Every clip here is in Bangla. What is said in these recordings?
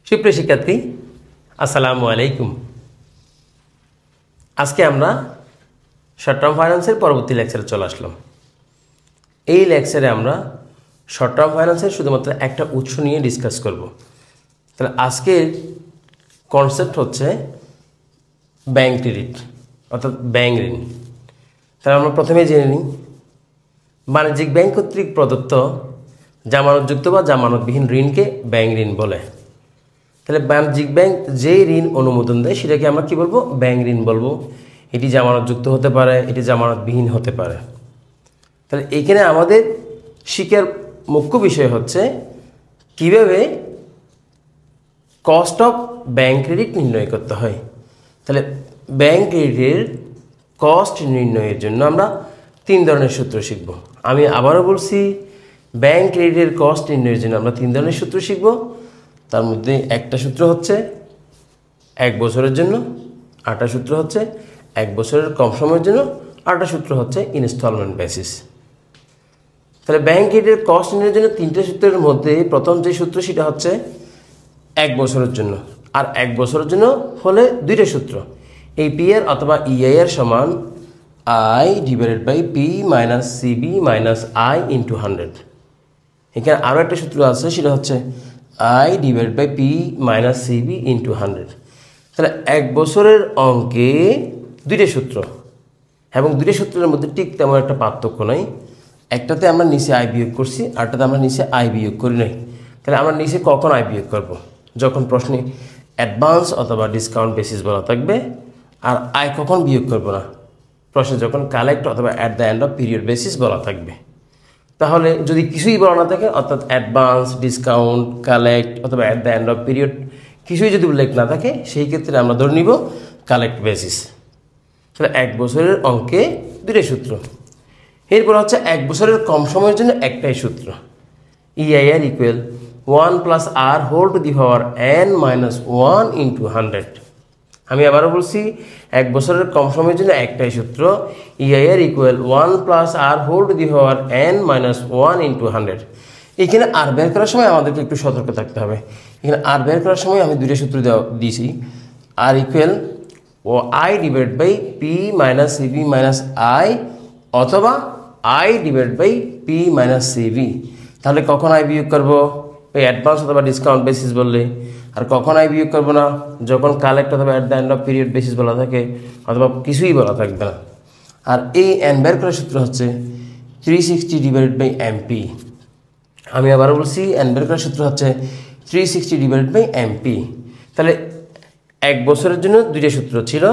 সুপ্রিয় শিক্ষার্থী, আসসালামু আলাইকুম। আজকে আমরা শর্ট টার্ম ফাইন্যান্সের পরবর্তী লেকচারে চলে আসলাম। এই লেকচারে আমরা শর্ট টার্ম ফাইন্যান্সের শুধুমাত্র একটা উৎস নিয়ে ডিসকাস করব। তাহলে আজকের কনসেপ্ট হচ্ছে ব্যাংক ক্রেডিট অর্থাৎ ব্যাংক ঋণ। তাহলে আমরা প্রথমে জেনে নিই বাণিজ্যিক ব্যাংক কর্তৃক প্রদত্ত জামানতযুক্ত বা জামানতবিহীন ঋণকে ব্যাংক ঋণ বলে। তাহলে বাণিজ্যিক ব্যাংক যেই ঋণ অনুমোদন দেয় সেটাকে আমরা কী বলবো? ব্যাংক ঋণ বলবো। এটি জামানতযুক্ত হতে পারে, এটি জামানতবিহীন হতে পারে। তাহলে এখানে আমাদের শিক্ষার মুখ্য বিষয় হচ্ছে কিভাবে কস্ট অফ ব্যাংক ক্রেডিট নির্ণয় করতে হয়। তাহলে ব্যাংক ক্রেডিটের কস্ট নির্ণয়ের জন্য আমরা 3 ধরনের সূত্র শিখব। আমি আবারও বলছি, ব্যাংক ক্রেডিটের কস্ট নির্ণয়ের জন্য আমরা 3 ধরনের সূত্র শিখব। তার মধ্যে একটা সূত্র হচ্ছে 1 বছরের জন্য, আরেকটা সূত্র হচ্ছে 1 বছরের কম সময়ের জন্য, আরেকটা সূত্র হচ্ছে ইনস্টলমেন্ট বেসিস। তাহলে ব্যাংক ক্রেডিটের কস্ট নির্ণয়ের জন্য 3টে সূত্রের মধ্যে প্রথম যে সূত্র সেটা হচ্ছে 1 বছরের জন্য, আর 1 বছরের জন্য হলে 2টে সূত্র, APR অথবা EIR সমান I divided by P minus CB minus I into 100। এখানে আরও একটা সূত্র আছে, সেটা হচ্ছে I divided by P minus CB into 100। তাহলে 1 বছরের অঙ্কে 2টে সূত্র, এবং 2টে সূত্রের মধ্যে ঠিক তেমন একটা পার্থক্য নাই। একটাতে আমরা নিচে I বিয়োগ করছি, আরটাতে আমরা নিচে I বিয়োগ করি নাই। তাহলে আমরা নিচে কখন I বিয়োগ করব? যখন প্রশ্নে অ্যাডভান্স অথবা ডিসকাউন্ট বেসিস বলা থাকবে। আর I কখন বিয়োগ করব না? প্রশ্নে যখন কালেক্ট অথবা at the end of period basis বলা থাকবে। তাহলে যদি কিছুই বলা না থাকে, অর্থাৎ অ্যাডভান্স, ডিসকাউন্ট, কালেক্ট অথবা at the end of period কিছুই যদি উল্লেখ না থাকে, সেই ক্ষেত্রে আমরা ধরে নিব কালেক্ট বেসিস। তাহলে 1 বছরের অঙ্কে 2টে সূত্র। এরপর হচ্ছে 1 বছরের কম সময়ের জন্য একটাই সূত্র, EIR equal 1 plus R whole to the power n minus 1 into 100। আমি আবারও বলছি, 1 বছরের কম সময়ের জন্য একটাই সূত্র, EIR equal 1 plus R whole to the power n minus 1 into 100। এখানে আর বের করার সময় আমাদেরকে একটু সতর্ক থাকতে হবে। এখানে আর বের করার সময় আমি 2টে সূত্র দিয়েছি, R ইকুয়াল ও I divide by P minus CB minus I অথবা I divide by P minus CB। তাহলে কখন I বিয়োগ করবো? ওই অ্যাডভান্স অথবা ডিসকাউন্ট বেসিস বললে। আর কখন I বিয়োগ করবো না? যখন কালেক্ট অথবা at the end of period basis বলা থাকে, অথবা কিছুই বলা থাকবে না। আর এই n বের করার সূত্র হচ্ছে 360 ডিভাইডেড বাই MP। আমি আবারও বলছি, n বের করার সূত্র হচ্ছে 360 ডিভাইডেড বাই MP। তাহলে 1 বছরের জন্য 2টে সূত্র ছিল,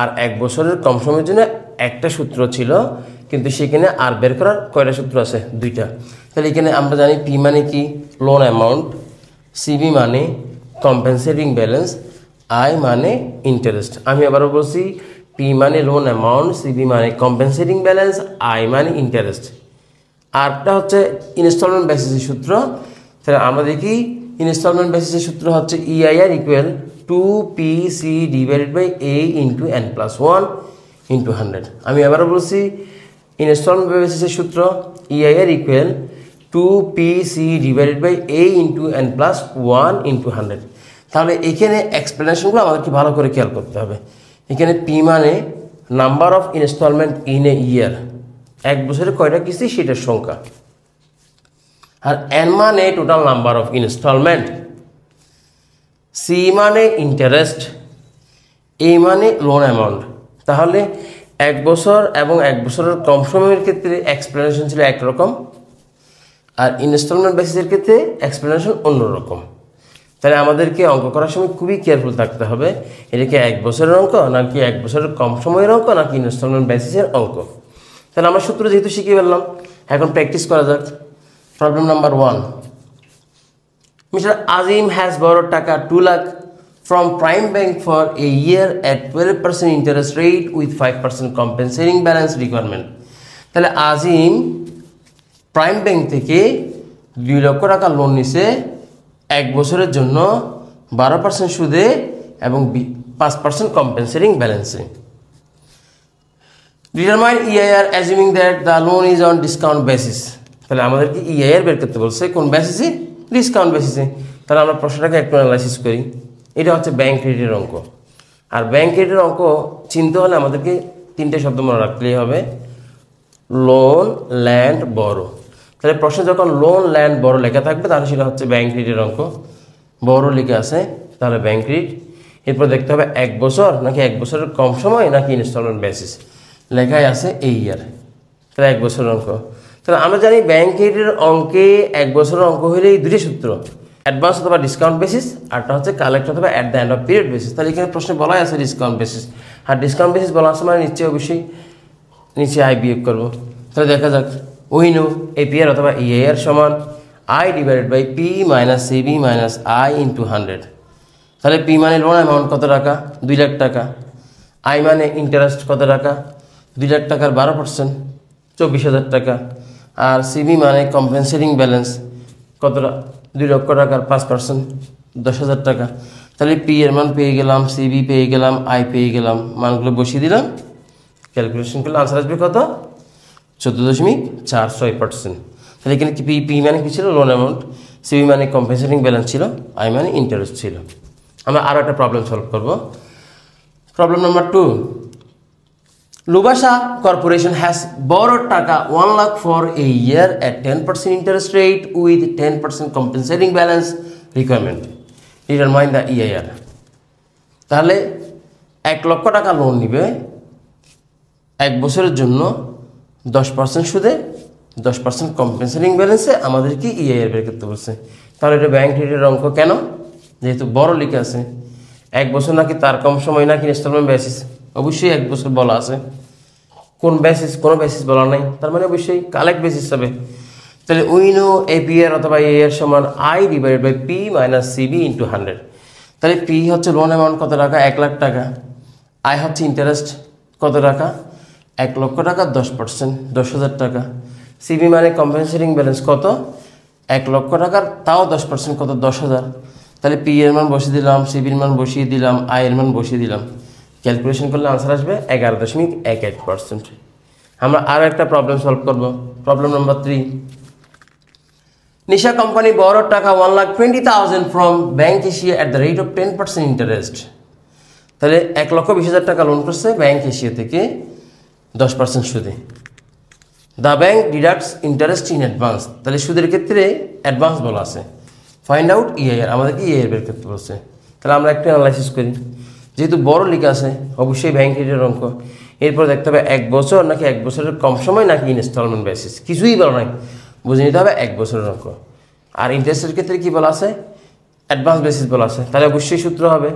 আর 1 বছরের কম সময়ের জন্য একটা সূত্র ছিল, কিন্তু সেখানে আর বের করার কয়টা সূত্র আছে? 2টা। তাহলে এখানে আমরা জানি P মানে কি? লোন অ্যামাউন্ট, CB মানে কম্পেনসেটিং ব্যালেন্স, I মানে ইন্টারেস্ট। আমি আবারও বলছি, P মানে লোন অ্যামাউন্ট, CB মানে কম্পেনসেটিং ব্যালেন্স, I মানে ইন্টারেস্ট। আরটা হচ্ছে ইনস্টলমেন্ট বেসিসের সূত্র। তাহলে আমরা দেখি ইনস্টলমেন্ট বেসিসের সূত্র হচ্ছে EIR equal 2PC divided by A into n plus 1 into 100। আমি আবারও বলছি, ইনস্টলমেন্ট বেসিসের সূত্র EIR equal 2PC divided by A into n plus 1 into 100। তাহলে এখানে এক্সপ্লেনেশনগুলো আমাদেরকে ভালো করে খেয়াল করতে হবে। এখানে P মানে number of instalment in a year, 1 বছরে কয়টা কিস্তি সেটার সংখ্যা। আর n মানে total number of instalment, C মানে ইন্টারেস্ট, A মানে লোন অ্যামাউন্ট। তাহলে 1 বছর এবং 1 বছরের কম সময়ের ক্ষেত্রে এক্সপ্লেনেশন ছিল একরকম, আর ইনস্টলমেন্ট বেসিসের ক্ষেত্রে এক্সপ্লেনেশন অন্যরকম। তাহলে আমাদেরকে অঙ্ক করার সময় খুবই কেয়ারফুল থাকতে হবে, এটা কি 1 বছরের অঙ্ক, নাকি 1 বছরের কম সময়ের অঙ্ক, নাকি ইনস্টলমেন্ট বেসিসের অঙ্ক। তাহলে আমরা সূত্র যেহেতু শিখে ফেললাম, এখন প্র্যাকটিস করা যাক। Problem number 1, Mr. Azim has borrowed টাকা 2 lakh from Prime Bank for a year at 12% interest rate with 5% compensating balance requirement। তাহলে আজিম প্রাইম ব্যাংক থেকে 2 লক্ষ টাকা লোন নিছে 1 বছরের জন্য 12% সুদে এবং 5% কম্পেনসেটিং ব্যালেন্সে। Determine EIR assuming that the loan is on discount basis। তাহলে আমাদেরকে EIR বের করতে বলছে কোন বেসিসে? ডিসকাউন্ট বেসিসে। তাহলে আমরা প্রশ্নটাকে একটু অ্যানালাইসিস করি। এটা হচ্ছে ব্যাংক ক্রেডিটের অঙ্ক। আর ব্যাংক ক্রেডিটের অঙ্ক চিনতে হলে আমাদেরকে তিনটে শব্দ মনে রাখলেই হবে, লোন, ল্যান্ড, বড়ো। তাহলে প্রশ্নে যখন লোন, ল্যান্ড, বড়ো লেখা থাকবে তাহলে সেটা হচ্ছে ব্যাংক ক্রেডিটের অঙ্ক। বড়ো লিখে আছে তাহলে ব্যাংক ক্রেডিট। এরপর দেখতে হবে 1 বছর নাকি 1 বছরের কম সময় নাকি ইনস্টলমেন্ট বেসিস, লেখাই আছে এই ইয়ার, তাহলে 1 বছরের অঙ্ক। তাহলে আমরা জানি ব্যাংক ক্রেডিটের অঙ্কে 1 বছরের অঙ্ক হলেই দুটি সূত্র, অ্যাডভান্স অথবা ডিসকাউন্ট বেসিস, আরটা হচ্ছে কালেক্ট অথবা at the end of period basis. তাহলে এখানে প্রশ্নে বলাই আছে ডিসকাউন্ট বেসিস, আর ডিসকাউন্ট বেসিস বলা আছে মানে নিশ্চয়ই অবশ্যই নিচে আই বিয়োগ করবো। তাহলে দেখা যাক, উই নো এপিআর অথবা ইএআর সমান I divided by P minus CB minus I into 100। তাহলে পি মানে লোন অ্যামাউন্ট কত টাকা, 2 লাখ টাকা। আই মানে ইন্টারেস্ট কত টাকা, 2 লাখ টাকার 12%, 24,000 টাকা। আর সিবি মানে কম্পেনসেটিং ব্যালেন্স কতটা, 2 লক্ষ টাকার 5%, 10,000 টাকা। তাহলে পি এর মান পেয়ে গেলাম, সিবি পেয়ে গেলাম, আই পেয়ে গেলাম, মানগুলো বসিয়ে দিলাম, ক্যালকুলেশন করলে আনসার আসবে কত, 14.46%। তাহলে এখানে কি পি মানে কি ছিল, লোন অ্যামাউন্ট, সিবি মানে কম্পেনসেটিং ব্যালেন্স ছিল, আই মানে ইন্টারেস্ট ছিল। আমরা আরও একটা প্রবলেম সলভ করব। Problem number 2, Lubasa Corporation has borrowed টাকা 1 lakh for a year at 10% interest rate with 10% compensating balance requirement. Determine the EIR. তাহলে 1 লক্ষ টাকা লোন নিবে 1 বছরের জন্য 10% সুদে 10% কম্পেনসেটিং ব্যালেন্সে, আমাদের কি EIR বের করতে বলছে। তাহলে এটা ব্যাংক ক্রেডিটের অঙ্ক কেন, যেহেতু বড় লিখে আছে। 1 বছর নাকি তার কম সময় নাকি ইনস্টলমেন্ট বেসিস, অবশ্যই 1 বছর বলা আছে। কোন বেসিস, কোনো বেসিস বলা নাই, তার মানে অবশ্যই কালেক্ট বেসিস হবে। তাহলে উই নো এপিআর অথবা এআর সমান I divided by P minus CB into 100। তাহলে পি হচ্ছে লোন অ্যামাউন্ট কত টাকা, 1 লাখ টাকা। আই হচ্ছে ইন্টারেস্ট কত টাকা, 1 লক্ষ টাকা 10%, 10,000 টাকা। সিবি মানে কম্পেনসেটিং ব্যালেন্স কত, 1 লক্ষ টাকার তাও 10% কত, 10,000। তাহলে পি এর মান বসিয়ে দিলাম, সিবির মান বসিয়ে দিলাম, আই এর মান বসিয়ে দিলাম, ক্যালকুলেশন করলে আনসার আসবে 11.18%। আমরা আরও একটা প্রবলেম সলভ করব। প্রবলেম নাম্বার 3, নিশা কোম্পানি borrowed টাকা 1,20,000 from bank Asia at the rate of 10% interest. তাহলে 1,20,000 টাকা লোন করছে ব্যাংক এশিয়া থেকে 10% সুদে। The bank deducts interest in advance. তাহলে সুদের ক্ষেত্রে অ্যাডভান্স বলা আছে। ফাইন্ড আউট ইআইআর, আমাদেরকে ইআইআর বের করতে বলছে। তাহলে আমরা একটু অ্যানালাইসিস করি। যেহেতু বড় লিখে আছে অবশ্যই ব্যাংক ক্রেডিটের অঙ্ক। এরপর দেখতে হবে 1 বছর নাকি 1 বছরের কম সময় নাকি ইনস্টলমেন্ট বেসিস, কিছুই বলা নাই, বুঝে নিতে হবে 1 বছরের অঙ্ক। আর ইন্টারেস্টের ক্ষেত্রে কি বলা আছে, অ্যাডভান্স বেসিস বলা আছে। তাহলে অবশ্যই সূত্র হবে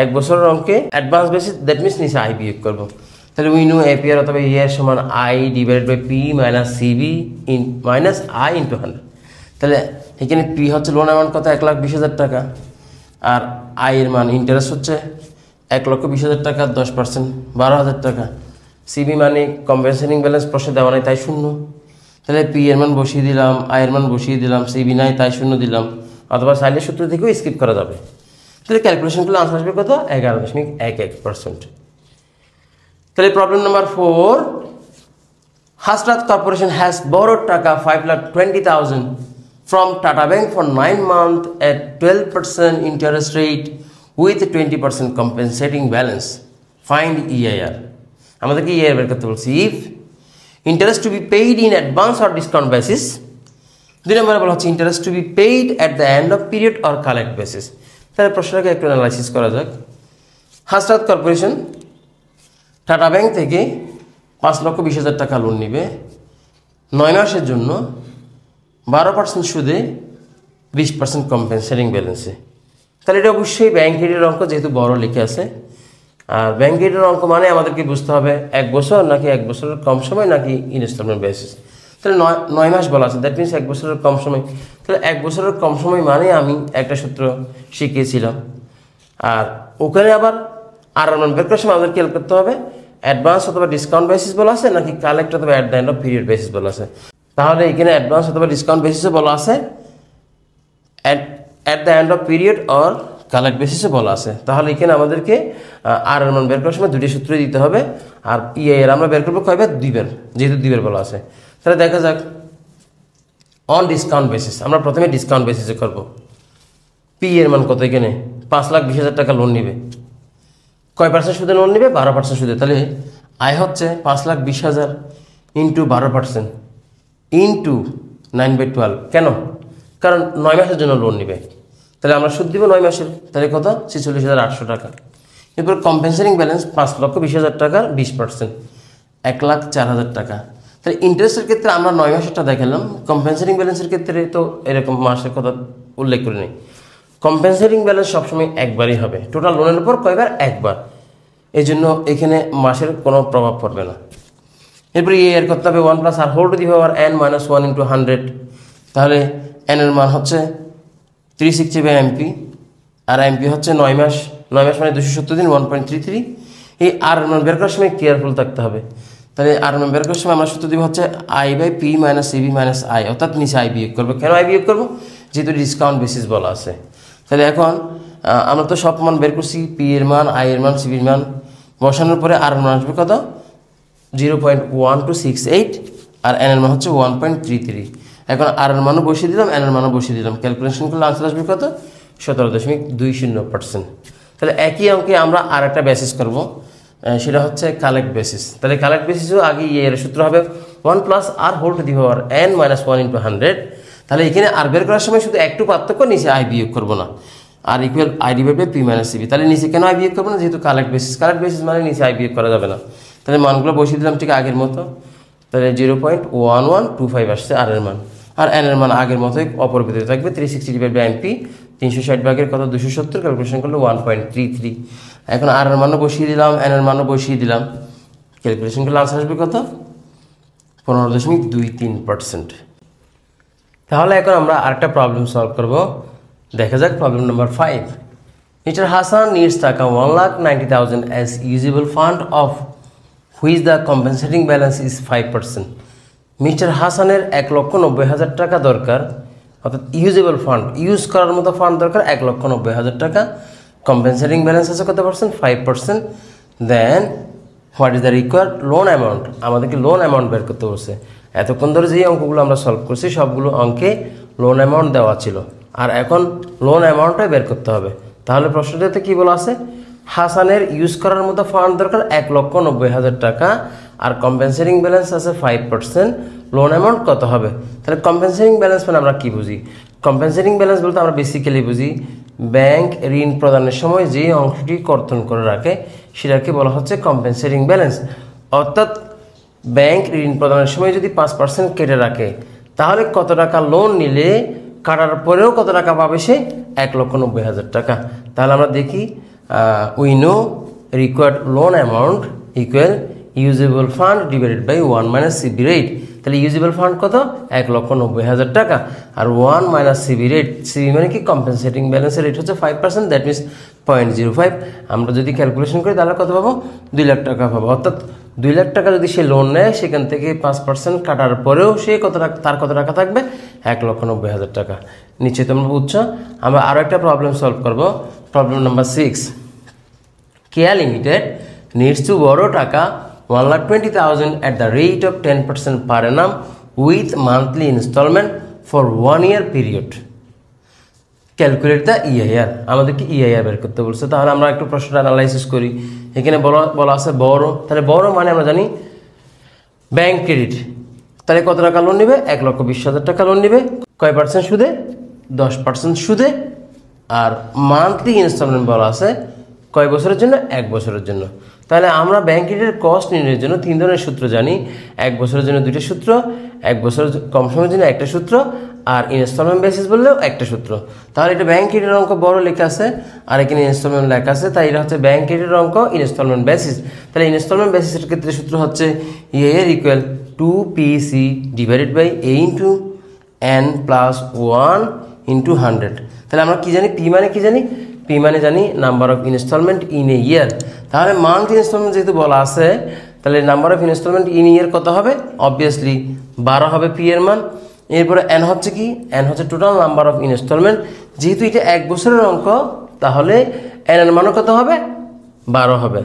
1 বছরের অঙ্কে অ্যাডভান্স বেসিস, দ্যাট মিনস নিচে আই বিয়োগ করবো। তাহলে উই নো এপিআর অথবা ইআর সমান I divided by P minus CB minus I into 100। তাহলে এখানে পি হচ্ছে লোন অ্যামাউন্ট কত, 1,20,000 টাকা। আর আই এর মান ইন্টারেস্ট হচ্ছে 1,20,000 টাকা 10%, 12,000 টাকা। সিবি মানে কম্পেনসেটিং ব্যালেন্স প্রশ্নে দেওয়া নাই তাই 0। তাহলে পি এর মান বসিয়ে দিলাম, আই এর মান বসিয়ে দিলাম, সিবি নাই তাই 0 দিলাম, অথবা সাইলের সূত্র থেকেও স্কিপ করা যাবে। তাহলে ক্যালকুলেশন করলে আনসার আসবে কত, 11.11%। তাহলে problem number 4, Hasrat corporation has borrowed টাকা 5,20,000 from Tata Bank for 9 months at 12% interest rate with 20% compensating balance. Find EIR. আমাদেরকে EIR বের করতে বলছি। If interest to be paid in advance or discount basis, 2 নম্বরে বলা হচ্ছে interest to be paid at the end of period or collect basis। তাহলে প্রশ্নটাকে একটু অ্যানালাইসিস করা যাক। হাসরাত কর্পোরেশন টাটা ব্যাংক থেকে 5,20,000 টাকা লোন নিবে 9 মাসের জন্য 12% সুদে 20% কম্পেনসেটিং ব্যালেন্সে। তাহলে এটা অবশ্যই ব্যাংক ক্রেডিটের অঙ্ক, যেহেতু বড় লিখে আছে। আর ব্যাংক ক্রেডিটের অঙ্ক মানে আমাদেরকে বুঝতে হবে 1 বছর নাকি 1 বছরের কম সময় নাকি ইনস্টলমেন্ট বেসিস। তাহলে 9 মাস বলা আছে, দ্যাট মিনস 1 বছরের কম সময়। তাহলে 1 বছরের কম সময় মানে আমি একটা সূত্র শিখিয়েছিলাম। আর ওখানে আবার আর মান বের করার সময় আমাদের খেয়াল করতে হবে অ্যাডভান্স অথবা ডিসকাউন্ট বেসিস বলা আছে নাকি কালেক্ট অথবা at the end of period basis বলা আছে। তাহলে এখানে অ্যাডভান্স অথবা ডিসকাউন্ট বেসিসে বলা আছে, at the end of period or collect বেসিসে বলা আছে। তাহলে এখানে আমাদেরকে আর এর মান বের করার সময় দুটি সূত্র দিতে হবে। আর এর আমরা বের করবো কয়বার, 2 বার, যেহেতু 2 বার বলা আছে। তাহলে দেখা যাক অন ডিসকাউন্ট বেসিস, আমরা প্রথমে ডিসকাউন্ট বেসিসে করব। পি এর মান কত, এখানে 5,20,000 টাকা লোন নিবে, কয় পার্সেন্ট সুদে লোন নিবে? 12% সুদে। তাহলে আয় হচ্ছে 5,20,000 ইন্টু 12% ইন্টু 9/12। কেন? কারণ 9 মাসের জন্য লোন নিবে, তাহলে আমরা সুদ দিব 9 মাসের, তাহলে কত? 46,800 টাকা। এরপর কম্পেনসেটিং ব্যালেন্স 5,20,000 টাকার 20%, 1,04,000 টাকা। তাহলে ইন্টারেস্টের ক্ষেত্রে আমরা 9 মাসেরটা দেখালাম, কম্পেনসেটিং ব্যালেন্সের ক্ষেত্রে তো এরকম মাসের কথা উল্লেখ করে নেই। কম্পেনসেটিং ব্যালেন্স সবসময় একবারই হবে, টোটাল লোনের উপর কয়বার? একবার, এই জন্য এখানে মাসের কোনো প্রভাব পড়বে না। এরপরে এর করতে হবে 1 + r whole to the power n - 1 × 100। তাহলে n এর মান হচ্ছে 360/MP, আর MP হচ্ছে 9 মাস, 9 মাস মানে 270 দিন, 1.33। এই আর এর মান বের করার সময় কেয়ারফুল থাকতে হবে। তাহলে আর এর মান বের করার সময় আমরা সূত্র দিব হচ্ছে I/P - CB - I, অর্থাৎ নিচে I বিয়োগ করবো। কেন I বিয়োগ করবো? যেহেতু ডিসকাউন্ট বেসিস বলা আছে। তাহলে এখন আমরা তো সব মান বের করছি, পি এর মান, আই এর মান, সিবির মান বসানোর পরে আর এর মান আসবে কত? 0.1268, আর এন এর মান হচ্ছে 1.33। এখন আর এর মানও বসিয়ে দিলাম, এন এর মানও বসিয়ে দিলাম, ক্যালকুলেশন করলে আনসার আসবে কত? 17.20%। তাহলে একই অঙ্কে আমরা আর একটা বেসিস করব, সেটা হচ্ছে কালেক্ট বেসিস। তাহলে কালেক্ট বেসিসও আগে এর সূত্র হবে 1 + r whole to the power n - 1 × 100। তাহলে এখানে আর বের করার সময় শুধু একটু পার্থক্য, নিচে আই বিয়োগ করবো না, আর ইকুয়াল I/P - CB। তাহলে নিচে কেন আই বিয়োগ করবো না? যেহেতু কালেক্ট বেসিস, কালেক্ট বেসিস মানে নিচে আই বিয়োগ করা যাবে না। তাহলে মানগুলো বসিয়ে দিলাম ঠিক আগের মতো। তাহলে 0.1125 আসছে আর এর মান, আর এন এর মান আগের মতোই অপরিবর্তিত থাকবে। 360/MP, 360 ভাগের কত? 270, ক্যালকুলেশন করলে 1.33। এখন আর এর মানও বসিয়ে দিলাম, এন এর মানও বসিয়ে দিলাম, ক্যালকুলেশন করলে আনসার আসবে কত? 15.23%। তাহলে এখন আমরা আরেকটা প্রবলেম সলভ করব, দেখা যাক problem number 5। Mr. Hassan needs টাকা 1,90,000 as usable fund of which the compensating balance is 5%. Mister হাসানের 1,90,000 টাকা দরকার, অর্থাৎ ইউজেবল ফান্ড, ইউজ করার মতো ফান্ড দরকার 1,90,000 টাকা। কম্পেনসেটিং ব্যালেন্স আছে কত percent? 5%। Then what is the required loan amount? আমাদেরকে লোন অ্যামাউন্ট বের করতে বলছে। এতক্ষণ ধরে যেই অঙ্কগুলো আমরা সলভ করছি সবগুলো অঙ্কে লোন অ্যামাউন্ট দেওয়া ছিল, আর এখন লোন অ্যামাউন্টটাই বের করতে হবে। তাহলে প্রশ্নটাতে কী বলা আছে? হাসানের ইউজ করার মতো ফান্ড দরকার 1,90,000 টাকা, আর কম্পেনসেটিং ব্যালেন্স আছে 5%, লোন অ্যামাউন্ট কত হবে? তাহলে কম্পেনসেটিং ব্যালেন্স মানে আমরা কী বুঝি? কম্পেনসেটিং ব্যালেন্স বলতে আমরা বেসিক্যালি বুঝি ব্যাংক ঋণ প্রদানের সময় যে অংশটি কর্তন করে রাখে সেটাকে বলা হচ্ছে কম্পেনসেটিং ব্যালেন্স। অর্থাৎ ব্যাংক ঋণ প্রদানের সময় যদি 5% কেটে রাখে, তাহলে কত টাকা লোন নিলে কাটার পরেও কত টাকা পাবে সে? 1,90,000 টাকা। তাহলে আমরা দেখি, we know required loan amount equal usable fund divided by 1 - CB rate. তাহলে ইউজেবল ফান্ড কত? 1,90,000 টাকা, আর 1 - CB রেট, সিবি মানে কি? কম্পেনসেটিং ব্যালেন্সের রেট হচ্ছে 5%, দ্যাট মিনস 0.05। আমরা যদি ক্যালকুলেশন করি তাহলে কত পাবো? 2 লাখ টাকা পাবো। অর্থাৎ 2 লাখ টাকা যদি সে লোন নেয়, সেখান থেকে 5% কাটার পরেও সে কত টাকা, তার কত টাকা থাকবে? 1,90,000 টাকা। নিচে তোমরা বুঝছো। আমরা আরও একটা প্রবলেম সলভ করবো, problem number 6। Keya limited needs to borrow টাকা 1,20,000 at the rate of 10% per annum with monthly installment for 1 year period. Calculate the EIR। আমাদেরকে EIR বের করতে বলছে। তাহলে আমরা একটু প্রশ্নটা অ্যানালাইসিস করি। এখানে বলা আছে বড়, তাহলে বড় মানে আমরা জানি ব্যাংক ক্রেডিট। তাহলে কত টাকা লোন নেবে? 1,20,000 টাকা লোন নেবে। কয় পার্সেন্ট সুদে? 10% সুদে। আর মান্থলি ইনস্টলমেন্ট বলা আছে কয় বছরের জন্য? 1 বছরের জন্য। তাহলে আমরা ব্যাংক ঋণের কস্ট নির্ণয়ের জন্য 3 ধরনের সূত্র জানি। 1 বছরের জন্য 2টা সূত্র, 1 বছরের কম সময়ের জন্য 1টা সূত্র, আর ইনস্টলমেন্ট বেসিস বললেও 1টা সূত্র। তাহলে এটা ব্যাংক ঋণের অঙ্ক বড় লেখা আছে, আর এখানে ইনস্টলমেন্ট লেখা আছে, তাই এটা হচ্ছে ব্যাংক ঋণের অঙ্ক ইনস্টলমেন্ট বেসিস। তাহলে ইনস্টলমেন্ট বেসিসের ক্ষেত্রে সূত্র হচ্ছে EIR equal 2PC divided by A into N plus 1 into 100। তাহলে আমরা কি জানি? পি মানে কি জানি? পি মানে জানি number of instalment in a year. তাহলে মান্থ ইনস্টলমেন্ট যেহেতু বলা আছে, তাহলে number of instalment in year কত হবে? অবভিয়াসলি 12 হবে পি এর মান। এরপরে এন হচ্ছে কি? এন হচ্ছে টোটাল নাম্বার অফ ইনস্টলমেন্ট। যেহেতু এটা 1 বছরের অঙ্ক, তাহলে এন এর মানও কত হবে? 12 হবে।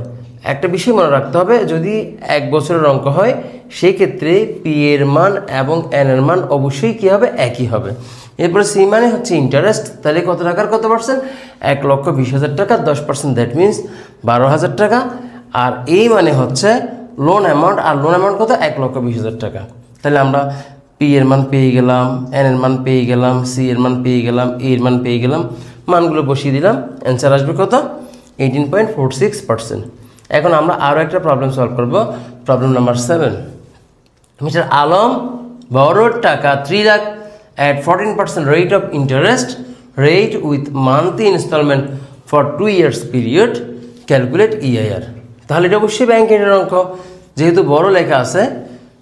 একটা বিষয় মনে রাখতে হবে, যদি 1 বছরের অঙ্ক হয় সেই ক্ষেত্রে পি এর মান এবং এন এর মান অবশ্যই কী হবে? একই হবে। এরপরে সি মানে হচ্ছে ইন্টারেস্ট, তাহলে কত টাকার কত পার্সেন্ট, 1,20,000 টাকা 10%, দ্যাট মিনস 12,000 টাকা। আর এই মানে হচ্ছে লোন অ্যামাউন্ট, আর লোন অ্যামাউন্ট কত, 1,20,000 টাকা। তাহলে আমরা পি এর মান পেয়ে গেলাম, এন এর মান পেয়ে গেলাম, সি এর মান পেয়ে গেলাম, এ এর মান পেয়ে গেলাম, মানগুলো বসিয়ে দিলাম, অ্যান্সার আসবে কত, 18.46%। এখন আমরা আরও একটা প্রবলেম সলভ করব, problem number 7। Mister Alam borrowed টাকা 3 lakh at 14% rate of interest rate with monthly installment for 2 years period, calculate EIR। তাহলে এটা অবশ্যই ব্যাংকের অঙ্ক, যেহেতু বড় লেখা আছে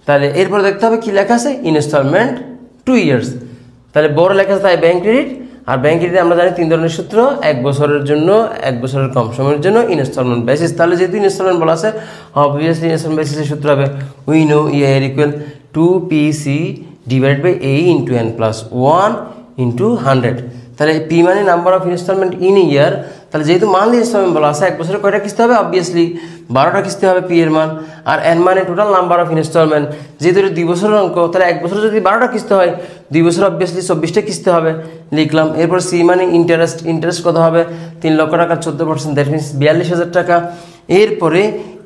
তাহলে এরপর দেখতে হবে কি লেখা আছে, ইনস্টলমেন্ট 2 ইয়ার্স। তাহলে বড় লেখা আছে তাই ব্যাংক ক্রেডিট, আর ব্যাংক ক্রেডিটে আমরা জানি 3 ধরনের সূত্র, 1 বছরের জন্য, 1 বছরের কম সময়ের জন্য, ইনস্টলমেন্ট বেসিস। তাহলে যেহেতু ইনস্টলমেন্ট বলা আছে, অবভিয়াসলি ইনস্টলমেন্ট বেসিসের সূত্র হবে we know EIR equal 2PC divide by A into N plus 1 into 100। তাহলে পি মানে number of instalment in year, তাহলে যেহেতু মান্থলি ইনস্টলমেন্ট বলা আছে, 1 বছরে কয়টা কিস্তি হবে, অবভিয়াসলি 12টা কিস্তি হবে পি এর মান। আর এন মানে টোটাল নাম্বার অফ ইনস্টলমেন্ট, যেহেতু 2 বছরের অঙ্ক, তাহলে 1 বছরে যদি 12টা কিস্তি হয়, 2 বছরে অবভিয়াসলি 24টা কিস্তি হবে, লিখলাম। এরপর সি মানে ইন্টারেস্ট, ইন্টারেস্ট কত হবে, 3 লক্ষ টাকা 14%, দ্যাট মিনস 42,000 টাকা। এরপরে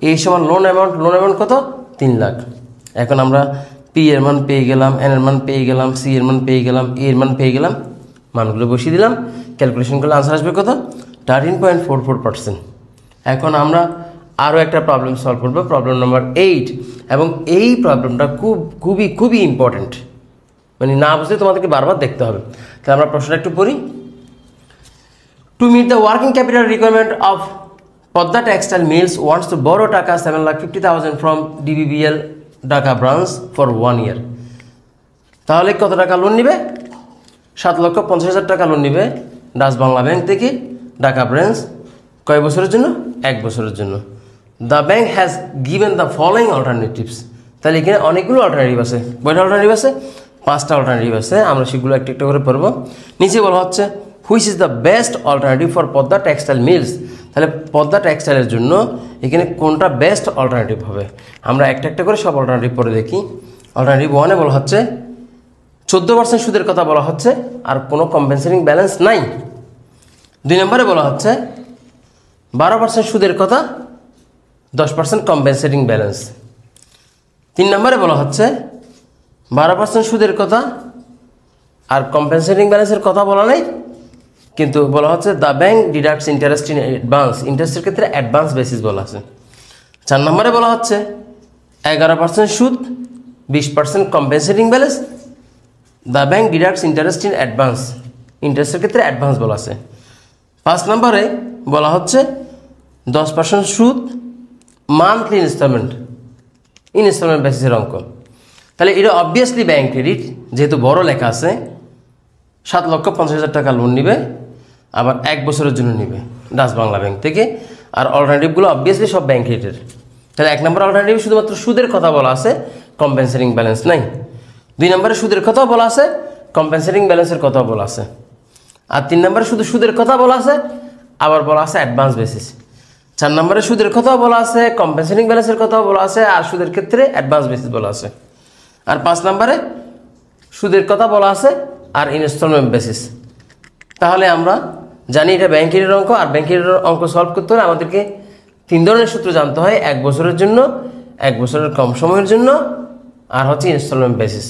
এই সমান লোন অ্যামাউন্ট, লোন অ্যামাউন্ট কত, 3 লাখ। এখন আমরা পি এর মান পেয়ে গেলাম, এন এর মান পেয়ে গেলাম, সি এর মান পেয়ে গেলাম, এ এর মান পেয়ে গেলাম, মানগুলো বসিয়ে দিলাম, ক্যালকুলেশন করলে আনসার আসবে কত, 13.44%। এখন আমরা আরও একটা প্রবলেম সলভ করবো, প্রবলেম নাম্বার 8, এবং এই প্রবলেমটা খুবই ইম্পর্টেন্ট, মানে না বুঝলে তোমাদেরকে বারবার দেখতে হবে। তাহলে আমরা প্রশ্নটা একটু পড়ি। To meet the working capital requirement of Padma textile mills wants to borrow taka 7,50,000 from DBBL Dhaka branch for 1 year. তাহলে কত টাকা লোন নিবে, 7,50,000 টাকা লোন নিবে ডাচ বাংলা ব্যাংক থেকে ঢাকা ব্রাঞ্চ, কয় বছরের জন্য, 1 বছরের জন্য। The bank has given the following alternatives. তাহলে এখানে অনেকগুলো অল্টারনেটিভ আছে, কয়টা অল্টারনেটিভ আছে, 5টা অল্টারনেটিভ আছে। আমরা সেগুলো একটা একটা করে পড়বো। নিচে বলা হচ্ছে which is the best alternative for Padma textile mills. তাহলে পদ্মা টেক্সটাইলের জন্য এখানে কোনটা বেস্ট অল্টারনেটিভ হবে, আমরা একটা একটা করে সব অল্টারনেটিভ পড়ে দেখি। অল্টারনেটিভ 1-এ বলা হচ্ছে 14% সুদের কথা বলা হচ্ছে, আর কোনো কম্পেনসেটিং ব্যালেন্স নাই। 2 নম্বরে বলা হচ্ছে 12% সুদের কথা, 10% কম্পেনসেটিং ব্যালেন্স। 3 নম্বরে বলা হচ্ছে 12% সুদের কথা আর কম্পেনসেটিং ব্যালেন্সের কথা বলা নেই, কিন্তু বলা হচ্ছে the bank deducts interest in advance, ইন্টারেস্টের ক্ষেত্রে অ্যাডভান্স বেসিস বলা আছে। 4 নম্বরে বলা হচ্ছে 11% সুদ, 20% compensating balance, the bank deducts interest in advance, ইন্টারেস্টের ক্ষেত্রে অ্যাডভান্স বলা আছে। 5 নম্বরে বলা হচ্ছে 10% সুদ, মান্থলি ইনস্টলমেন্ট বেসিসের অঙ্ক। তাহলে এটা অবভিয়াসলি ব্যাংক ক্রেডিট, যেহেতু বড় লেখা আছে, 7,50,000 টাকা লোন নিবে, আবার 1 বছরের জন্য নিবে ডাচ বাংলা ব্যাংক থেকে। আর অল্টারনেটিভগুলো অবভিয়াসলি সব ব্যাংক ক্রেডিটের। তাহলে 1 নম্বর অল্টারনেটিভ শুধুমাত্র সুদের কথা বলা আছে, কম্পেনসেটিং ব্যালেন্স নাই। 2 নম্বরে সুদের কথাও বলা আছে, কম্পেনসেটিং ব্যালেন্সের কথাও বলা আছে। আর 3 নম্বরে শুধু সুদের কথা বলা আছে, আবার বলা আছে অ্যাডভান্স বেসিস। 4 নম্বরে সুদের কথাও বলা আছে, কম্পেনসেটিং ব্যালেন্সের কথাও বলা আছে, আর সুদের ক্ষেত্রে অ্যাডভান্স বেসিস বলা আছে। আর 5 নম্বরে সুদের কথা বলা আছে আর ইনস্টলমেন্ট বেসিস। তাহলে আমরা জানি এটা ব্যাংকের অঙ্ক, আর ব্যাংকের অঙ্ক সলভ করতে হলে আমাদেরকে 3 ধরনের সূত্র জানতে হয়, 1 বছরের জন্য, 1 বছরের কম সময়ের জন্য, আর হচ্ছে ইনস্টলমেন্ট বেসিস।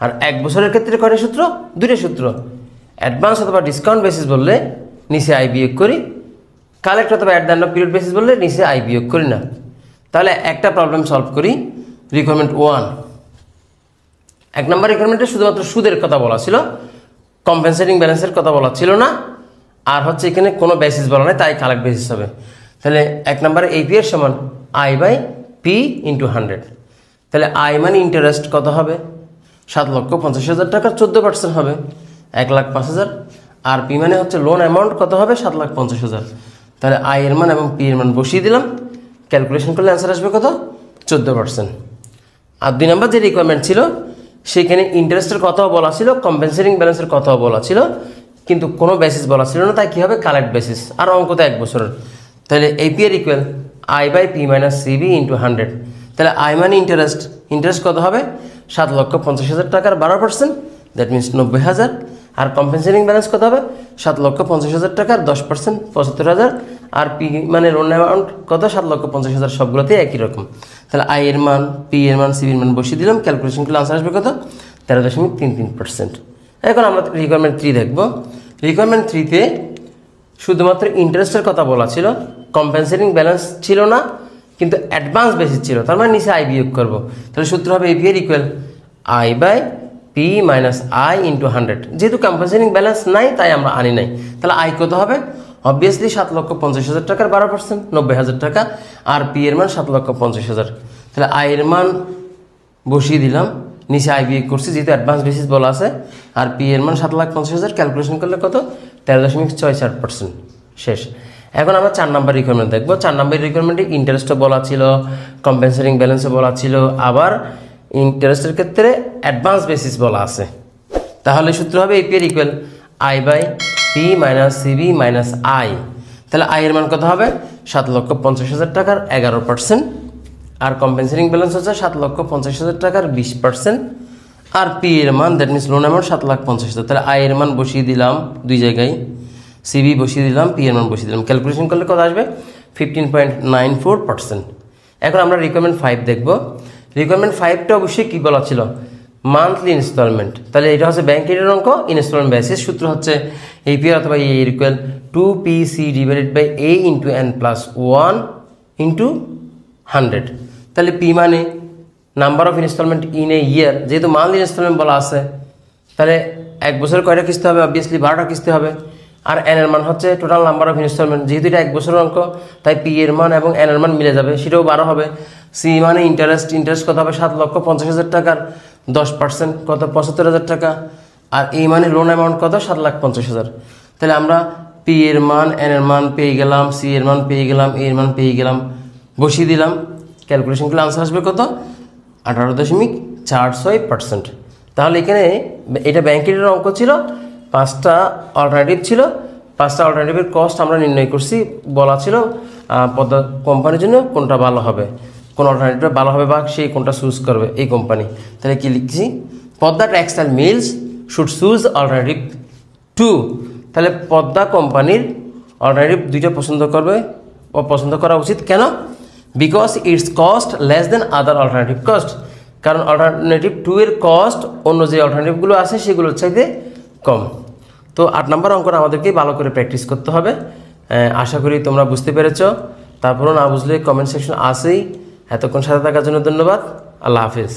আর 1 বছরের ক্ষেত্রে কয়টা সূত্র, 2টা সূত্র। অ্যাডভান্স অথবা ডিসকাউন্ট বেসিস বললে নিচে আই বিয়োগ করি, কালেক্ট অথবা at the end of period basis বললে নিচে আই বিয়োগ করি না। তাহলে একটা প্রবলেম সলভ করি, রিকোয়ারমেন্ট 1। 1 নম্বর রিকোয়ারমেন্টে শুধুমাত্র সুদের কথা বলা ছিল, কম্পেনসেটিং ব্যালেন্সের কথা বলা ছিল না, আর হচ্ছে এখানে কোনো বেসিস বলা নেই, তাই কালেক্ট বেসিস হবে। তাহলে 1 নম্বরে এপি এর সমান I/P × 100। তাহলে আই মানে ইন্টারেস্ট কত হবে, 7,50,000 টাকা 14% হবে, 1,05,000। আর পি মানে হচ্ছে লোন অ্যামাউন্ট কত হবে, 7,50,000। তাহলে আই এর মান এবং পি এর মান বসিয়ে দিলাম, ক্যালকুলেশন করলে অ্যান্সার আসবে কত, 14%। আর 2 নম্বর যে রিকোয়ারমেন্ট ছিল সেখানে ইন্টারেস্টের কথাও বলা ছিল, কম্পেনসেটিং ব্যালেন্সের কথাও বলা ছিল, কিন্তু কোনো বেসিস বলা ছিল না, তাই কী হবে, কালেক্ট বেসিস। আর অঙ্ক তো 1 বছরের। তাহলে এপি এর ইকুয়াল I/P - CB × 100। তাহলে আই মানে ইন্টারেস্ট কত হবে, 7,50,000 টাকার 12%, দ্যাট মিনস 90,000। আর কম্পেনসেটিং ব্যালেন্স কত হবে 7,50,000 টাকার 10% 75,000 আর পি মানে লোন অ্যামাউন্ট কত 7,50,000 সবগুলোতেই একই রকম। তাহলে আই এর মান পি এর মান সিবির মান বসিয়ে দিলাম, ক্যালকুলেশন করলে আনসার আসবে কত 13.33%। এখন আমরা রিকোয়ারমেন্ট 3 দেখব। রিকোয়ারমেন্ট 3-তে শুধুমাত্র ইন্টারেস্টের কথা বলা ছিল, কম্পেনসেটিং ব্যালেন্স ছিল না, কিন্তু অ্যাডভান্স বেসিস ছিল, তার মানে নিচে আই বিয়োগ করবো। তাহলে সূত্র হবে APR equal I by P minus I into 100। যেহেতু কম্পেনসেটিং ব্যালেন্স নাই তাই আমরা আনি নাই। তাহলে আই কত হবে অবভিয়াসলি 7,50,000 টাকার 12% 90,000 টাকা, আর পি এর মান 7,50,000। তাহলে আই এর মান বসিয়ে দিলাম, নিচে আই বিয়োগ করছি যেহেতু অ্যাডভান্স বেসিস বলা আছে, আর পি এর মান 7,50,000, ক্যালকুলেশন করলে কত 13.64%। শেষ। এখন আমরা 4 নম্বর রিকোয়ারমেন্ট দেখব। 4 নম্বর রিকোয়ারমেন্টে ইন্টারেস্টও বলা ছিল, কম্পেনসেটিং ব্যালেন্সও বলা ছিল, আবার ইন্টারেস্টের ক্ষেত্রে অ্যাডভান্স বেসিস বলা আছে। তাহলে সূত্র হবে APR equal I by P minus CB minus I. তাহলে আই এর মান কত হবে 7,50,000 টাকার 11%, আর কম্পেনসেটিং ব্যালেন্স হচ্ছে 7,50,000 টাকার 20%, আর পি এর মান দ্যাট মিনস লোন অ্যামাউন্ট 7,50,000। তাহলে আই এর মান বসিয়ে দিলাম দুই জায়গায়, সিবি বসিয়ে দিলাম, পি এর মান বসিয়ে দিলাম, ক্যালকুলেশন করলে কত আসবে 15.94%। এখন আমরা রিকোয়ারমেন্ট 5 দেখব। রিকোয়ারমেন্ট 5টা অবশ্যই কী বলা ছিল মান্থলি ইনস্টলমেন্ট। তাহলে এটা হচ্ছে ব্যাংক ঋণের অঙ্ক, ইনস্টলমেন্ট বেসিস। সূত্র হচ্ছে এপিআর অথবা A equal 2PC divided by A into n plus 1 into 100। তাহলে পি মানে number of instalment in a year, যেহেতু মান্থলি ইনস্টলমেন্ট বলা আছে তাহলে এক বছর কয়টা কিস্তি হবে অবভিয়াসলি 12টা কিস্তি হবে, আর এন এর মান হচ্ছে টোটাল নাম্বার অফ ইনস্টলমেন্ট, যেহেতু এটা এক বছরের অঙ্ক তাই পি এর মান এবং এন এর মান মিলে যাবে, সেটাও 12 হবে। সি মানে ইন্টারেস্ট কত হবে 7,50,000 টাকার 10% কত 75,000 টাকা, আর এই মানে লোন অ্যামাউন্ট কত 7,50,000। তাহলে আমরা পি এর মান এন এর মান পেয়ে গেলাম, সি এর মান পেয়ে গেলাম, এ এর মান পেয়ে গেলাম, বসিয়ে দিলাম, ক্যালকুলেশন করলে আনসার আসবে কত 18.46%। তাহলে এখানে এটা ব্যাংকের অঙ্ক ছিল, 5টা অল্টারনেটিভ ছিল, 5টা অল্টারনেটিভের কস্ট আমরা নির্ণয় করছি। বলা ছিল পদ্মা কোম্পানির জন্য কোনটা ভালো হবে, কোন অল্টারনেটিভটা ভালো হবে বা সেই কোনটা চুজ করবে এই কোম্পানি। তাহলে কি লিখছি Padma textile mills should choose alternative 2। তাহলে পদ্মা কোম্পানির অল্টারনেটিভ 2টা পছন্দ করবে ও পছন্দ করা উচিত। কেন? Because it's cost less than other alternative cost, কারণ অল্টারনেটিভ 2 এর কস্ট অন্য যে অল্টারনেটিভগুলো আছে সেগুলোর চাইতে কম। তো 8 নম্বর অঙ্কটা আমাদেরকে ভালো করে প্র্যাকটিস করতে হবে। আশা করি তোমরা বুঝতে পেরেছ। তারপরও না বুঝলে কমেন্ট সেকশন আসেই। এতক্ষণ সাথে থাকার জন্য ধন্যবাদ। আল্লাহ হাফিজ।